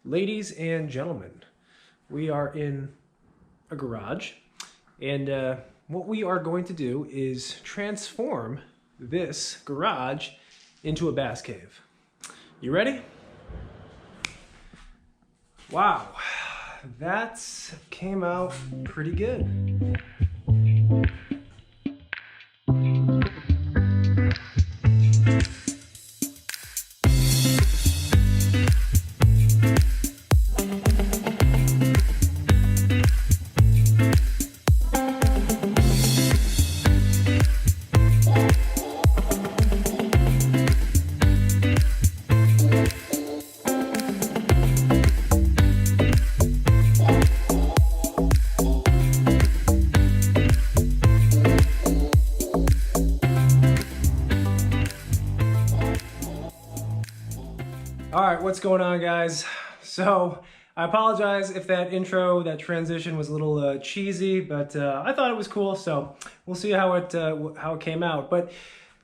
Ladies and gentlemen, we are in a garage, and what we are going to do is transform this garage into a bass cave. You ready? Wow, that came out pretty good. All right, what's going on, guys? So I apologize if that intro, that transition was a little cheesy, but I thought it was cool, so we'll see how it came out. But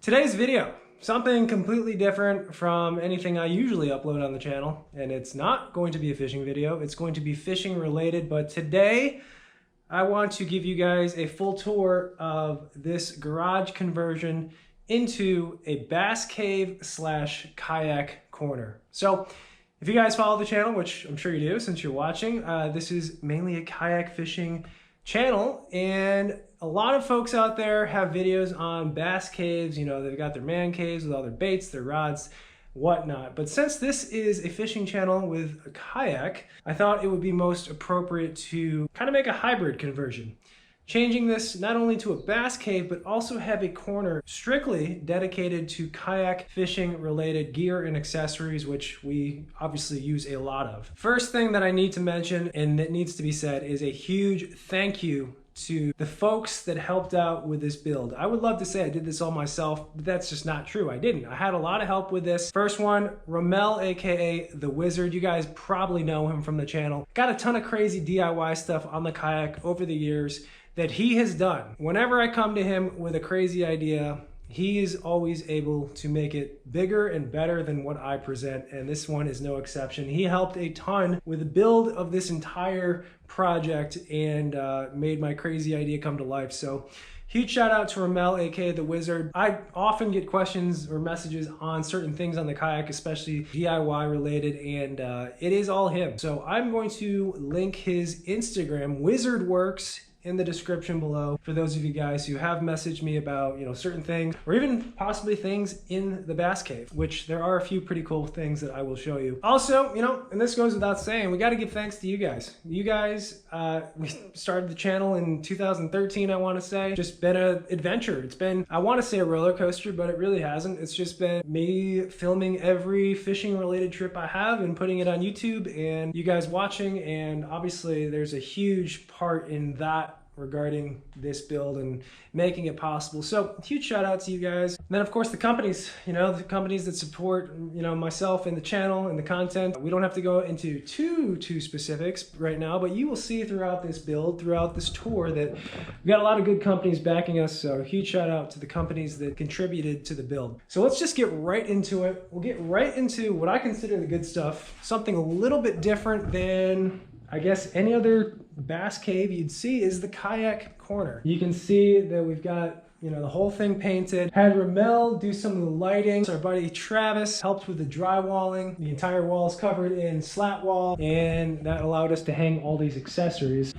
today's video, something completely different from anything I usually upload on the channel, and it's not going to be a fishing video. It's going to be fishing related, but today I want to give you guys a full tour of this garage conversion into a bass cave / kayak corner. So if you guys follow the channel, which I'm sure you do since you're watching, this is mainly a kayak fishing channel, and a lot of folks out there have videos on bass caves. You know, they've got their man caves with all their baits, their rods, whatnot. But since this is a fishing channel with a kayak, I thought it would be most appropriate to kind of make a hybrid conversion. Changing this not only to a bass cave, but also have a corner strictly dedicated to kayak fishing related gear and accessories, which we obviously use a lot of. First thing that I need to mention, and that needs to be said, is a huge thank you to the folks that helped out with this build. I would love to say I did this all myself, but that's just not true. I didn't. I had a lot of help with this. First one, Ramel, aka The Wizard. You guys probably know him from the channel. Got a ton of crazy DIY stuff on the kayak over the years that he has done. Whenever I come to him with a crazy idea, he is always able to make it bigger and better than what I present, and this one is no exception. He helped a ton with the build of this entire project and made my crazy idea come to life. So huge shout out to Ramel, aka The Wizard. I often get questions or messages on certain things on the kayak, especially DIY related, and it is all him. So I'm going to link his Instagram, WizardWorks, in the description below for those of you guys who have messaged me about, you know, certain things or even possibly things in the bass cave, which there are a few pretty cool things that I will show you. Also, you know, and this goes without saying, we got to give thanks to you guys. You guys, we started the channel in 2013, I want to say. Just been an adventure. It's been, I want to say, a roller coaster, but it really hasn't. It's just been me filming every fishing related trip I have and putting it on YouTube, and you guys watching, and obviously there's a huge part in that regarding this build and making it possible. So huge shout out to you guys. And then of course the companies, you know, the companies that support, you know, myself and the channel and the content. We don't have to go into too specifics right now, but you will see throughout this build, throughout this tour, that we got a lot of good companies backing us. So huge shout out to the companies that contributed to the build. So let's just get right into it. We'll get right into what I consider the good stuff, something a little bit different than, I guess, any other bass cave you'd see, is the kayak corner. You can see that we've got, you know, the whole thing painted. Had Ramel do some of the lighting. Our buddy Travis helped with the drywalling. The entire wall is covered in slat wall, and that allowed us to hang all these accessories.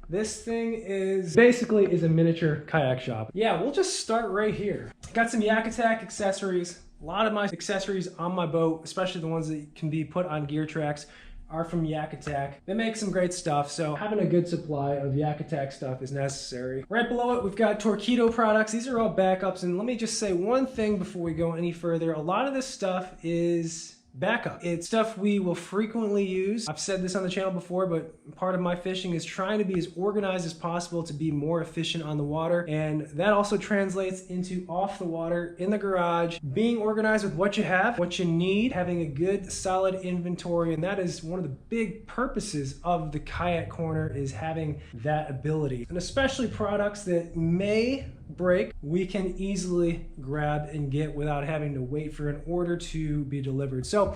This thing is basically a miniature kayak shop. Yeah, we'll just start right here. Got some Yak Attack accessories. A lot of my accessories on my boat, especially the ones that can be put on gear tracks, are from Yak Attack. They make some great stuff, so having a good supply of Yak Attack stuff is necessary. Right below it, we've got Torqeedo products. These are all backups, and let me just say one thing before we go any further. A lot of this stuff is backup. It's stuff we will frequently use. I've said this on the channel before, but part of my fishing is trying to be as organized as possible to be more efficient on the water, and that also translates into off the water, in the garage, being organized with what you have, what you need, having a good solid inventory, and that is one of the big purposes of the kayak corner, is having that ability. And especially products that may break, we can easily grab and get without having to wait for an order to be delivered. So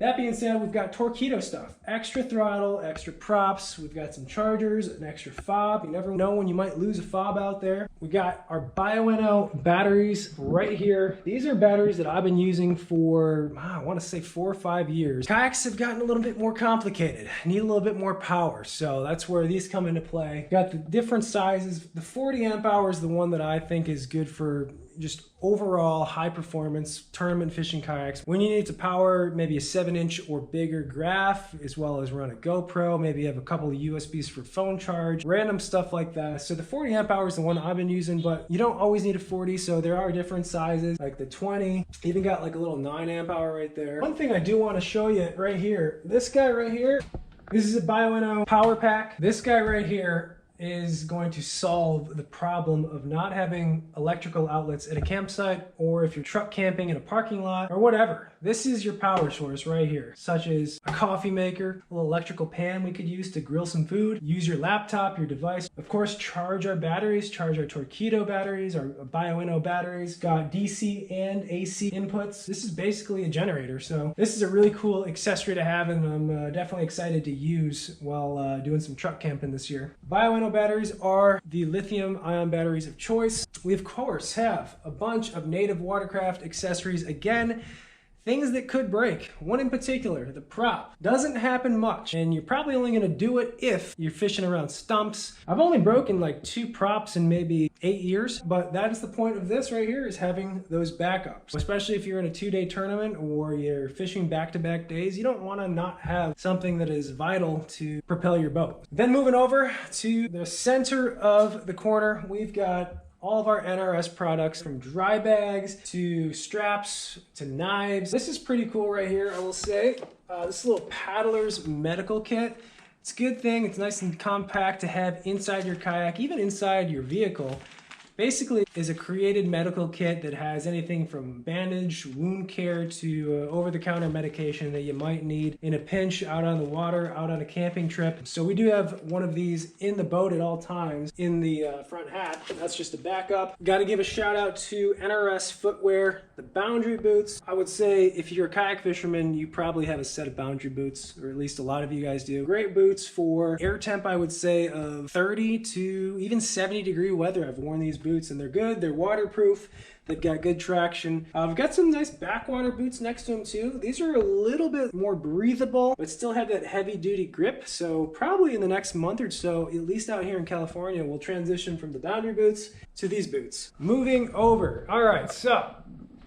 That being said, we've got Torpedo stuff. Extra throttle, extra props. We've got some chargers, an extra fob. You never know when you might lose a fob out there. We got our Bioenno batteries right here. These are batteries that I've been using for, I want to say 4 or 5 years. Kayaks have gotten a little bit more complicated, need a little bit more power. So that's where these come into play. Got the different sizes. The 40 amp hour is the one that I think is good for just overall high performance tournament fishing kayaks. When you need to power maybe a 7-inch or bigger graph, as well as run a GoPro, maybe you have a couple of USBs for phone charge, random stuff like that. So the 40 amp hour is the one I've been using, but you don't always need a 40, so there are different sizes, like the 20, even got like a little 9 amp hour right there. One thing I do want to show you right here, this guy right here, this is a Bioenno power pack. This guy right here is going to solve the problem of not having electrical outlets at a campsite, or if you're truck camping in a parking lot or whatever. This is your power source right here, such as a coffee maker, a little electrical pan we could use to grill some food, use your laptop, your device. Of course, charge our batteries, charge our Torpedo batteries, our Bioenno batteries. Got DC and AC inputs. This is basically a generator, so this is a really cool accessory to have, and I'm definitely excited to use while doing some truck camping this year. Bioenno batteries are the lithium-ion batteries of choice. We of course have a bunch of native watercraft accessories. Again, things that could break. One in particular, the prop. Doesn't happen much, and you're probably only gonna do it if you're fishing around stumps. I've only broken like 2 props in maybe 8 years, but that is the point of this right here, is having those backups. Especially if you're in a 2-day tournament or you're fishing back-to-back days, you don't wanna not have something that is vital to propel your boat. Then moving over to the center of the corner, we've got all of our NRS products, from dry bags to straps to knives. This is pretty cool right here, I will say. This little paddler's medical kit. It's a good thing. It's nice and compact to have inside your kayak, even inside your vehicle. Basically is a created medical kit that has anything from bandage, wound care, to over-the-counter medication that you might need in a pinch out on the water, out on a camping trip. So we do have one of these in the boat at all times in the front hat. That's just a backup. Got to give a shout out to NRS footwear, the boundary boots. I would say if you're a kayak fisherman, you probably have a set of boundary boots, or at least a lot of you guys do. Great boots for air temp, I would say, of 30 to even 70-degree weather. I've worn these boots and they're good. They're waterproof. They've got good traction. I've got some nice backwater boots next to them too. These are a little bit more breathable, but still have that heavy duty grip. So probably in the next month or so, at least out here in California, we'll transition from the boundary boots to these boots. Moving over. All right, so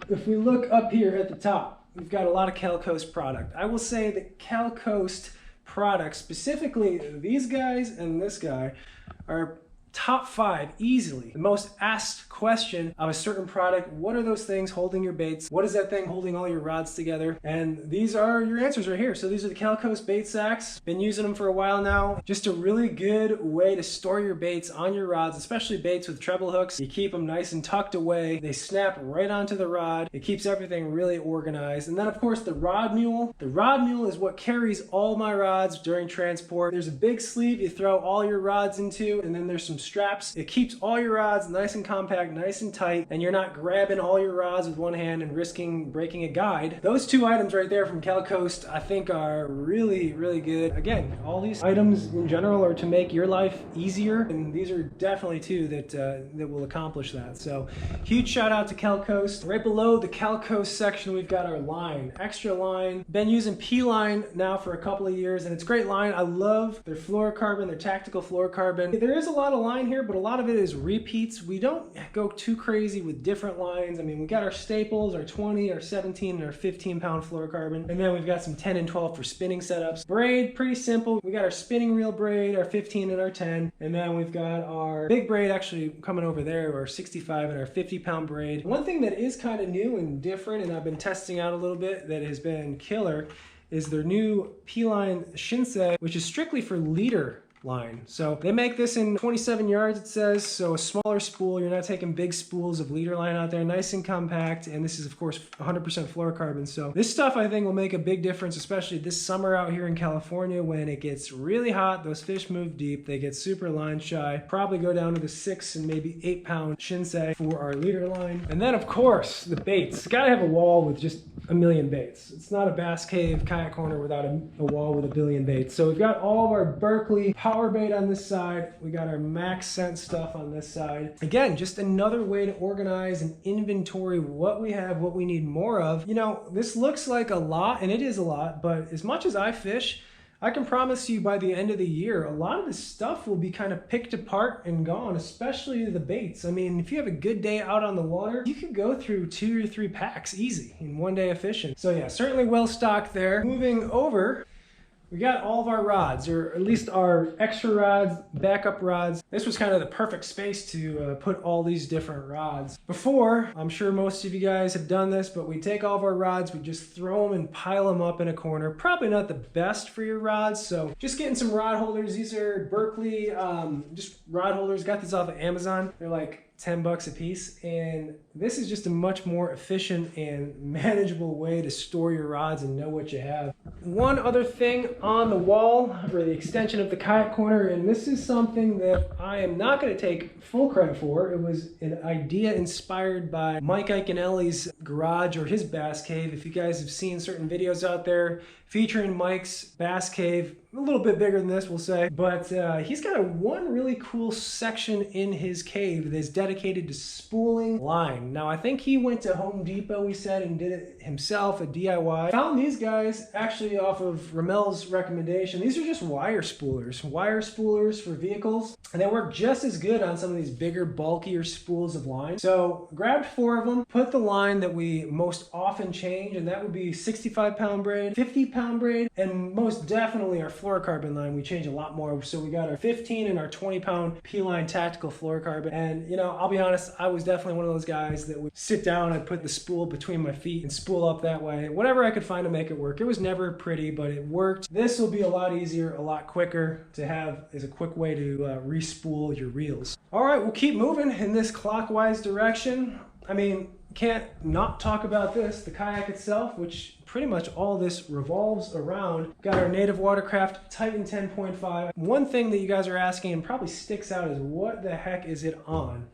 if we look up here at the top, we've got a lot of Cal Coast product. I will say that Cal Coast products, specifically these guys and this guy, are top 5 easily. The most asked question of a certain product: what are those things holding your baits? What is that thing holding all your rods together? And these are your answers right here. So these are the Cal Coast bait sacks. Been using them for a while now. Just a really good way to store your baits on your rods, especially baits with treble hooks. You keep them nice and tucked away. They snap right onto the rod. It keeps everything really organized. And then of course the rod mule. The rod mule is what carries all my rods during transport. There's a big sleeve you throw all your rods into, and then there's some straps. It keeps all your rods nice and compact, nice and tight, and you're not grabbing all your rods with one hand and risking breaking a guide. Those 2 items right there from Cal Coast I think are really, really good. Again, all these items in general are to make your life easier, and these are definitely 2 that will accomplish that. So huge shout out to Cal Coast. Right below the Cal Coast section, we've got our line, extra line. Been using P-line now for a couple of years, and it's a great line. I love their fluorocarbon, their tactical fluorocarbon. There is a lot of line here, but a lot of it is repeats. We don't go too crazy with different lines. I mean, we got our staples, our 20, our 17, and our 15-pound fluorocarbon. And then we've got some 10 and 12 for spinning setups. Braid, pretty simple. We got our spinning reel braid, our 15 and our 10. And then we've got our big braid actually coming over there, our 65 and our 50-pound braid. One thing that is kind of new and different, and I've been testing out a little bit, that has been killer, is their new P-line Shinsei, which is strictly for leader line. So they make this in 27 yards, it says, so a smaller spool. You're not taking big spools of leader line out there. Nice and compact, and this is of course 100% fluorocarbon. So this stuff I think will make a big difference, especially this summer out here in California when it gets really hot. Those fish move deep, they get super line shy. Probably go down to the 6 and maybe 8-pound Shinsei for our leader line. And then of course the baits. Gotta have a wall with just a million baits. It's not a bass cave kayak corner without a wall with a billion baits. So we've got all of our Berkeley power bait on this side. We got our max scent stuff on this side. Again, just another way to organize and inventory what we have, what we need more of. You know, this looks like a lot, and it is a lot, but as much as I fish, I can promise you by the end of the year, a lot of this stuff will be kind of picked apart and gone, especially the baits. I mean, if you have a good day out on the water, you could go through 2 or 3 packs easy in one day of fishing. So yeah, certainly well stocked there. Moving over, we got all of our rods, or at least our extra rods, backup rods. This was kind of the perfect space to put all these different rods. Before, I'm sure most of you guys have done this, but we take all of our rods, we just throw them and pile them up in a corner. Probably not the best for your rods, so just getting some rod holders. These are Berkeley, just rod holders. Got these off of Amazon. They're like 10 bucks a piece, and this is just a much more efficient and manageable way to store your rods and know what you have. One other thing on the wall, or the extension of the kayak corner, and this is something that I am not going to take full credit for. It was an idea inspired by Mike Iaconelli's garage, or his bass cave. If you guys have seen certain videos out there featuring Mike's bass cave, a little bit bigger than this, we'll say, but he's got one really cool section in his cave that's dedicated to spooling line. Now, I think he went to Home Depot, he said, and did it himself, a DIY. Found these guys actually off of Ramel's recommendation. These are just wire spoolers for vehicles, and they work just as good on some of these bigger, bulkier spools of line. So grabbed 4 of them, put the line that we most often change, and that would be 65-pound braid, 50-pound braid, and most definitely our fluorocarbon line. We change a lot more. So we got our 15 and our 20-pound P-line tactical fluorocarbon. And you know, I'll be honest, I was definitely one of those guys that would sit down and put the spool between my feet and spool up that way. Whatever I could find to make it work. It was never pretty, but it worked. This will be a lot easier, a lot quicker to have as a quick way to re-spool your reels. All right, we'll keep moving in this clockwise direction. I mean, can't not talk about this, the kayak itself, which pretty much all this revolves around. Got our native watercraft Titan 10.5. One thing that you guys are asking and probably sticks out is what the heck is it on?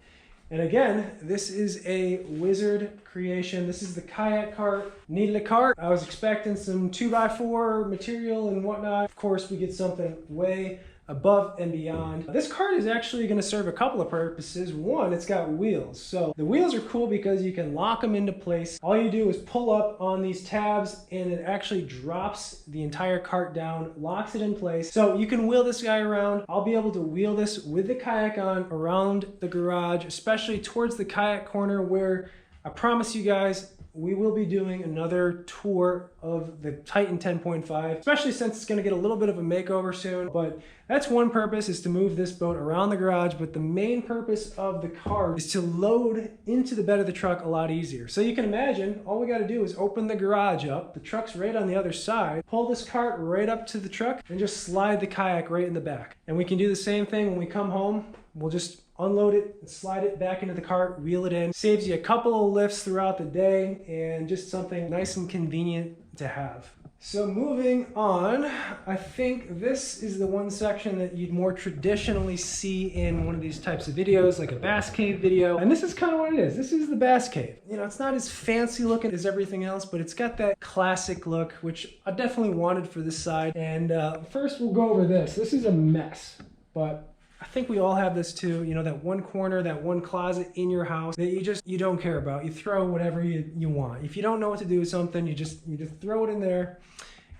And again, this is a Wizard creation. This is the kayak cart. Needed a cart. I was expecting some 2x4 material and whatnot. Of course, we get something way above and beyond. This cart is actually going to serve a couple of purposes. One, it's got wheels. So the wheels are cool because you can lock them into place. All you do is pull up on these tabs and it actually drops the entire cart down, locks it in place. So you can wheel this guy around. I'll be able to wheel this with the kayak on around the garage, especially towards the kayak corner, where I promise you guys, we will be doing another tour of the Titan 10.5, especially since it's going to get a little bit of a makeover soon. But that's one purpose, is to move this boat around the garage. But the main purpose of the cart is to load into the bed of the truck a lot easier. So you can imagine, all we got to do is open the garage up. The truck's right on the other side. Pull this cart right up to the truck and just slide the kayak right in the back. And we can do the same thing when we come home. We'll just unload it and slide it back into the cart, wheel it in. Saves you a couple of lifts throughout the day and just something nice and convenient to have. So moving on, I think this is the one section that you'd more traditionally see in one of these types of videos, like a bass cave video. And this is kind of what it is. This is the bass cave. You know, it's not as fancy looking as everything else, but it's got that classic look, which I definitely wanted for this side. And first we'll go over this. This is a mess, but I think we all have this too, you know, that one corner, that one closet in your house that you don't care about. You throw whatever you want. If you don't know what to do with something, you just throw it in there,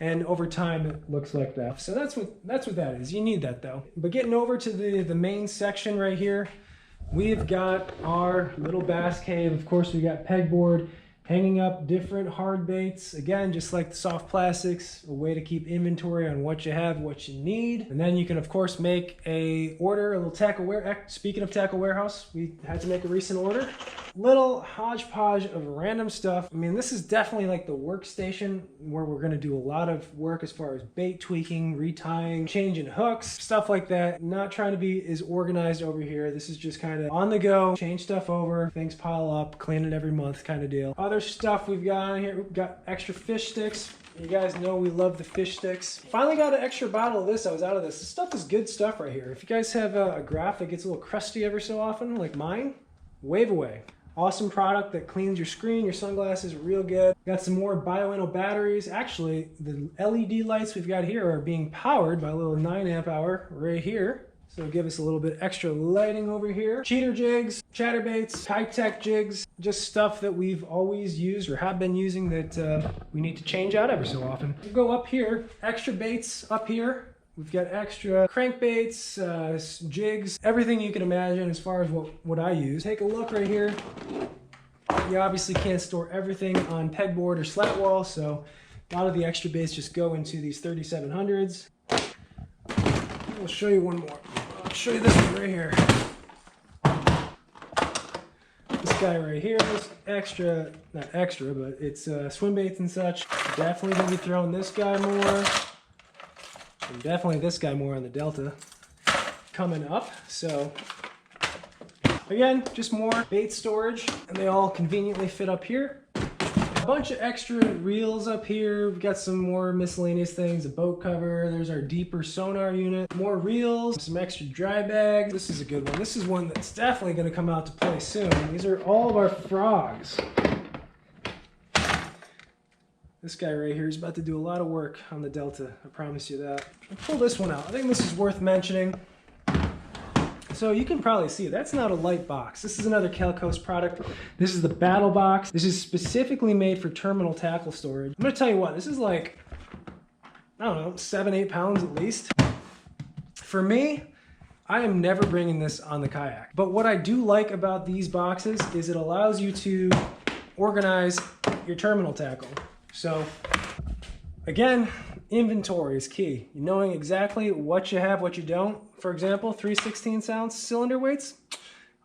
and over time it looks like that. So that's what that is. You need that though. But getting over to the main section right here, we've got our little bass cave. Of course, we got pegboard, hanging up different hard baits. Again, just like the soft plastics, a way to keep inventory on what you have, what you need. And then you can, of course, make a little tackle warehouse. Speaking of tackle warehouse, we had to make a recent order. Little hodgepodge of random stuff. I mean, this is definitely like the workstation where we're gonna do a lot of work as far as bait tweaking, retying, changing hooks, stuff like that. Not trying to be as organized over here. This is just kind of on the go, change stuff over, things pile up, clean it every month kind of deal. Other stuff we've got on here, we've got extra fish sticks. You guys know we love the fish sticks. Finally got an extra bottle of this. I was out of this. This stuff is good stuff right here. If you guys have a graph that gets a little crusty every so often, like mine, wave away. Awesome product that cleans your screen, your sunglasses real good. Got some more bioenno batteries. Actually, the LED lights we've got here are being powered by a little 9 amp hour right here. So give us a little bit extra lighting over here. Cheater jigs, chatterbaits, KAYAK jigs, just stuff that we've always used or have been using that we need to change out every so often. We go up here, extra baits up here. We've got extra crankbaits, jigs, everything you can imagine as far as what I use. Take a look right here. You obviously can't store everything on pegboard or slat wall, so a lot of the extra baits just go into these 3700s. I'll show you one more. I'll show you this one right here. This guy right here is extra, not extra, but it's swim baits and such. Definitely gonna be throwing this guy more. And definitely this guy more on the Delta coming up. So again, just more bait storage, and they all conveniently fit up here. A bunch of extra reels up here. We've got some more miscellaneous things, a boat cover. There's our deeper sonar unit, more reels, some extra dry bags. This is a good one. This is one that's definitely going to come out to play soon. These are all of our frogs. This guy right here is about to do a lot of work on the Delta, I promise you that. I'll pull this one out. I think this is worth mentioning. So you can probably see that's not a light box. This is another Calcoast product. This is the Battle Box. This is specifically made for terminal tackle storage. I'm gonna tell you what, this is like, I don't know, 7-8 pounds at least. For me, I am never bringing this on the kayak. But what I do like about these boxes is it allows you to organize your terminal tackle. So again, inventory is key. Knowing exactly what you have, what you don't. For example, 3/16 ounce cylinder weights,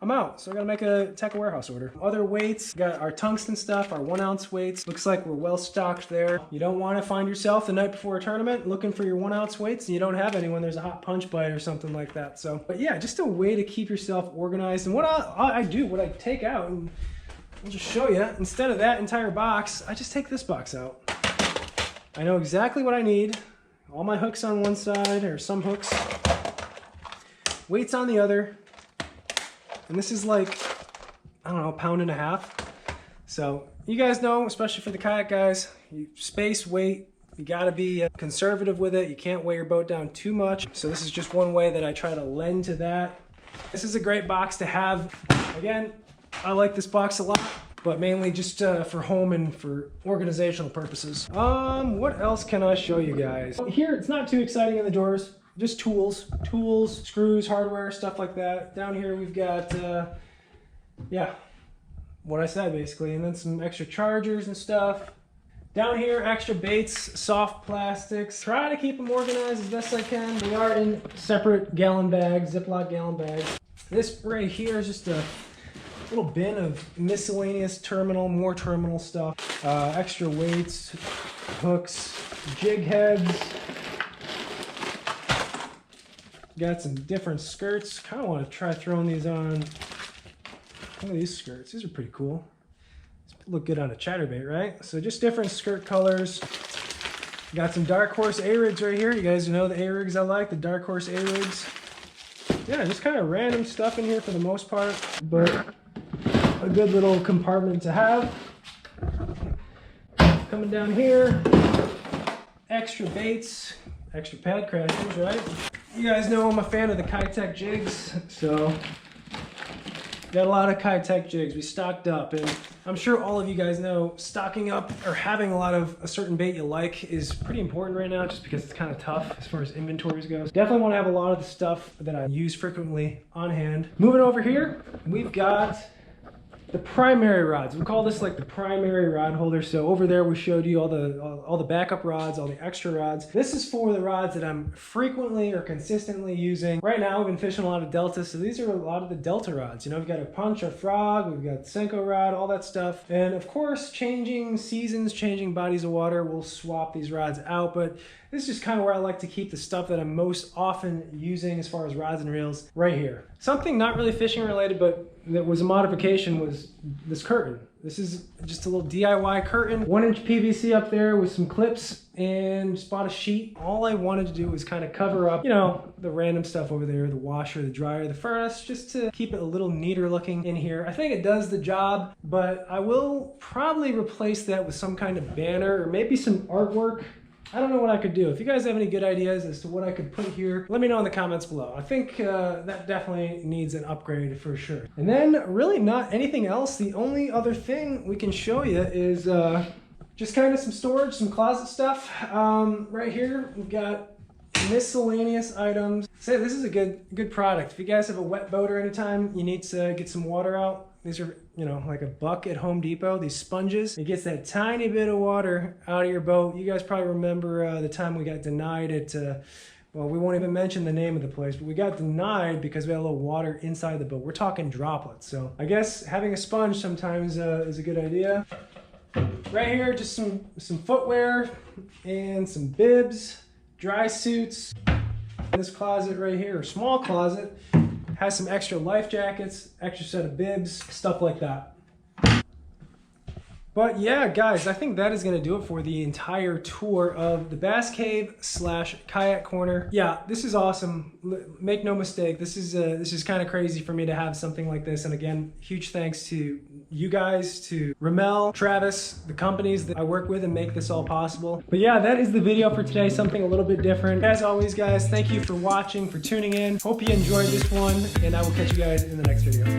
I'm out. So I gotta make a Tech Warehouse order. Other weights, got our tungsten stuff, our 1 ounce weights. Looks like we're well stocked there. You don't wanna find yourself the night before a tournament looking for your 1 ounce weights and you don't have any when there's a hot punch bite or something like that. So, but yeah, just a way to keep yourself organized. And what I do, what I take out, and I'll just show you, instead of that entire box, I just take this box out. I know exactly what I need. All my hooks on one side, or some hooks. Weights on the other. And this is like, I don't know, 1.5 pounds. So you guys know, especially for the kayak guys, space, weight, you gotta be conservative with it. You can't weigh your boat down too much. So this is just one way that I try to lend to that. This is a great box to have. Again, I like this box a lot, but mainly just for home and for organizational purposes. What else can I show you guys? Here, it's not too exciting in the drawers. Just tools, screws, hardware, stuff like that. Down here we've got, yeah, what I said basically, and then some extra chargers and stuff. Down here, extra baits, soft plastics. Try to keep them organized as best I can. They are in separate gallon bags, Ziploc gallon bags. This right here is just a little bin of miscellaneous more terminal stuff. Extra weights, hooks, jig heads. Got some different skirts. Kind of want to try throwing these on. Look at these skirts. These are pretty cool. These look good on a chatterbait, right? So just different skirt colors. Got some Dark Horse A-rigs right here. You guys know the A-rigs I like, the Dark Horse A-rigs. Yeah, just kind of random stuff in here for the most part, but a good little compartment to have. Coming down here, extra baits, extra pad crashers, right? You guys know I'm a fan of the KAYAK jigs, so got a lot of KAYAK jigs. We stocked up, and I'm sure all of you guys know stocking up or having a lot of a certain bait you like is pretty important right now, just because it's kind of tough as far as inventories goes. Definitely want to have a lot of the stuff that I use frequently on hand. Moving over here, we've got the primary rods. We call this like the primary rod holder. So over there we showed you all the backup rods, all the extra rods. This is for the rods that I'm frequently or consistently using. Right now we've been fishing a lot of Delta, so these are a lot of the Delta rods. You know, we've got a punch, a frog, we've got Senko rod, all that stuff. And of course, changing seasons, changing bodies of water, we'll swap these rods out, but this is just kind of where I like to keep the stuff that I'm most often using as far as rods and reels right here. Something not really fishing related, but that was a modification was this curtain. This is just a little DIY curtain, 1-inch PVC up there with some clips and just bought a sheet. All I wanted to do was kind of cover up, you know, the random stuff over there, the washer, the dryer, the furnace, just to keep it a little neater looking in here. I think it does the job, but I will probably replace that with some kind of banner or maybe some artwork. I don't know what I could do. If you guys have any good ideas as to what I could put here, let me know in the comments below. I think that definitely needs an upgrade for sure. And then really not anything else. The only other thing we can show you is just kind of some storage, some closet stuff. Right here, we've got miscellaneous items. Say this is a good product. If you guys have a wet boat or anytime you need to get some water out, these are, you know, like a buck at Home Depot, these sponges. It gets that tiny bit of water out of your boat. You guys probably remember the time we got denied at, well, we won't even mention the name of the place, but we got denied because we had a little water inside the boat. We're talking droplets. So I guess having a sponge sometimes is a good idea. Right here, just some footwear and some bibs, dry suits. This closet right here, or small closet, has some extra life jackets, extra set of bibs, stuff like that. But yeah, guys, I think that is going to do it for the entire tour of the Bass Cave / Kayak Corner. Yeah, this is awesome. Make no mistake, this is kind of crazy for me to have something like this. And again, huge thanks to you guys, to Ramel, Travis, the companies that I work with and make this all possible. But yeah, that is the video for today, something a little bit different. As always, guys, thank you for watching, for tuning in. Hope you enjoyed this one, and I will catch you guys in the next video.